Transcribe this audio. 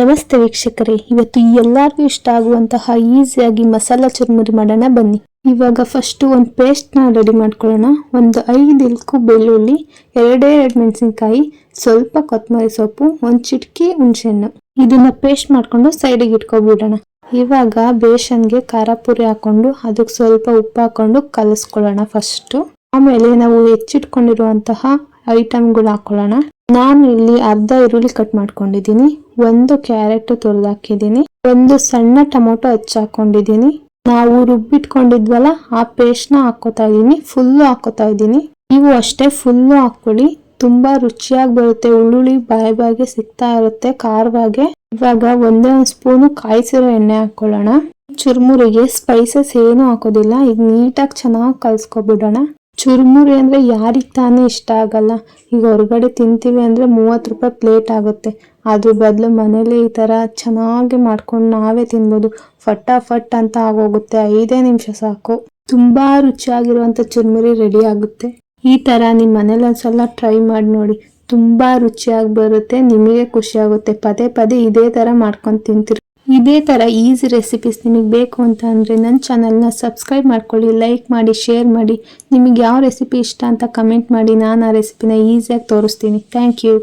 ನಮಸ್ತೆ ವೀಕ್ಷಕರೇ, ಇವತ್ತು ಎಲ್ಲರಿಗೂ ಇಷ್ಟ ಆಗುವಂತಹ ಈಸಿಯಾಗಿ ಮಸಾಲಾ ಚುರುಮುರಿ ಮಾಡೋಣ ಬನ್ನಿ. ಇವಾಗ ಫಸ್ಟ್ ಒಂದು ಪೇಸ್ಟ್ನ ರೆಡಿ ಮಾಡ್ಕೊಳ್ಳೋಣ. ಒಂದು 5 ಇಲ್ಕು ಬೆಳ್ಳುಳ್ಳಿ, 2 ಮೆಣಸಿನಕಾಯಿ, ಸ್ವಲ್ಪ ಕೊತ್ತಂಬರಿ ಸೊಪ್ಪು, ಒಂದು ಚಿಟಕಿ ಹುಣಸೆಹಣ್ಣು. ಇದನ್ನ ಪೇಸ್ಟ್ ಮಾಡ್ಕೊಂಡು ಸೈಡಿಗೆ ಇಟ್ಕೊಬಿಡೋಣ. ಇವಾಗ ಬೇಸನ್ಗೆ ಖಾರ ಪುರಿ ಹಾಕೊಂಡು ಅದಕ್ಕೆ ಸ್ವಲ್ಪ ಉಪ್ಪು ಹಾಕೊಂಡು ಕಲಿಸ್ಕೊಳ್ಳೋಣ ಫಸ್ಟ್. ಆಮೇಲೆ ನಾವು ಹೆಚ್ಚಿಟ್ಕೊಂಡಿರುವಂತಹ ಐಟಮ್ಗಳು ಹಾಕೊಳ್ಳೋಣ. ನಾನು ಇಲ್ಲಿ ಅರ್ಧ ಈರುಳ್ಳಿ ಕಟ್ ಮಾಡ್ಕೊಂಡಿದ್ದೀನಿ, 1 ಕ್ಯಾರೆಟ್ ತುರಿದು ಹಾಕಿದ್ದೀನಿ, 1 ಸಣ್ಣ ಟೊಮೊಟೊ ಹಾಕೊಂಡಿದ್ದೀನಿ. ನಾವು ರುಬ್ಬಿಟ್ಕೊಂಡಿದ್ವಲ್ಲ ಆ ಪೇಸ್ಟ್ನ ಹಾಕೋತಾ ಇದ್ದೀನಿ, ಫುಲ್ಲು ಹಾಕೋತಾ ಇದ್ದೀನಿ. ನೀವು ಅಷ್ಟೇ ಫುಲ್ಲು ಹಾಕೊಳ್ಳಿ, ತುಂಬಾ ರುಚಿಯಾಗಿ ಬರುತ್ತೆ. ಉಳ್ಳುಳ್ಳಿ ಬಾಯಿಗೆ ಸಿಗ್ತಾ ಇರುತ್ತೆ ಖಾರವಾಗಿ. ಇವಾಗ 1 ಸ್ಪೂನು ಕಾಯಿಸಿರೋ ಎಣ್ಣೆ ಹಾಕೊಳ್ಳೋಣ. ಚುರುಮುರಿಗೆ ಸ್ಪೈಸಸ್ ಏನು ಹಾಕೋದಿಲ್ಲ. ಈಗ ನೀಟಾಗಿ ಚೆನ್ನಾಗಿ ಕಲ್ಸ್ಕೊಬಿಡೋಣ. ಚುರುಮುರಿ ಅಂದ್ರೆ ಯಾರಿಗೆ ತಾನೇ ಇಷ್ಟ ಆಗಲ್ಲ. ಈಗ ಹೊರಗಡೆ ತಿಂತೀವಿ ಅಂದ್ರೆ 30 ರೂಪಾಯಿ ಪ್ಲೇಟ್ ಆಗುತ್ತೆ. ಅದ್ರ ಬದಲು ಮನೇಲಿ ಈ ತರ ಚೆನ್ನಾಗಿ ಮಾಡ್ಕೊಂಡು ನಾವೇ ತಿನ್ಬೋದು. ಫಟಾಫಟ್ ಅಂತ ಆಗೋಗುತ್ತೆ, 5 ನಿಮಿಷ ಸಾಕು. ತುಂಬಾ ರುಚಿಯಾಗಿರುವಂತ ಚುರುಮುರಿ ರೆಡಿ ಆಗುತ್ತೆ. ಈ ತರ ನಿಮ್ ಮನೇಲಿ ಒಂದ್ಸಲ ಟ್ರೈ ಮಾಡಿ ನೋಡಿ, ತುಂಬಾ ರುಚಿಯಾಗಿ ಬರುತ್ತೆ. ನಿಮಗೆ ಖುಷಿ ಆಗುತ್ತೆ. ಪದೇ ಪದೇ ಇದೇ ತರ ಮಾಡ್ಕೊಂಡು ತಿಂತೀರಿ. ಇದೇ ತರ ಈಸಿ ರೆಸಿಪೀಸ್ ನಿಮಗೆ ಬೇಕು ಅಂತ ಅಂದ್ರೆ ನನ್ನ ಚಾನಲ್ನ ಸಬ್ಸ್ಕ್ರೈಬ್ ಮಾಡ್ಕೊಳ್ಳಿ, ಲೈಕ್ ಮಾಡಿ, ಶೇರ್ ಮಾಡಿ. ನಿಮಗೆ ಯಾವ ರೆಸಿಪಿ ಇಷ್ಟ ಅಂತ ಕಮೆಂಟ್ ಮಾಡಿ, ನಾನು ಆ ರೆಸಿಪಿನ ಈಸಿಯಾಗಿ ತೋರಿಸ್ತೀನಿ. Thank you.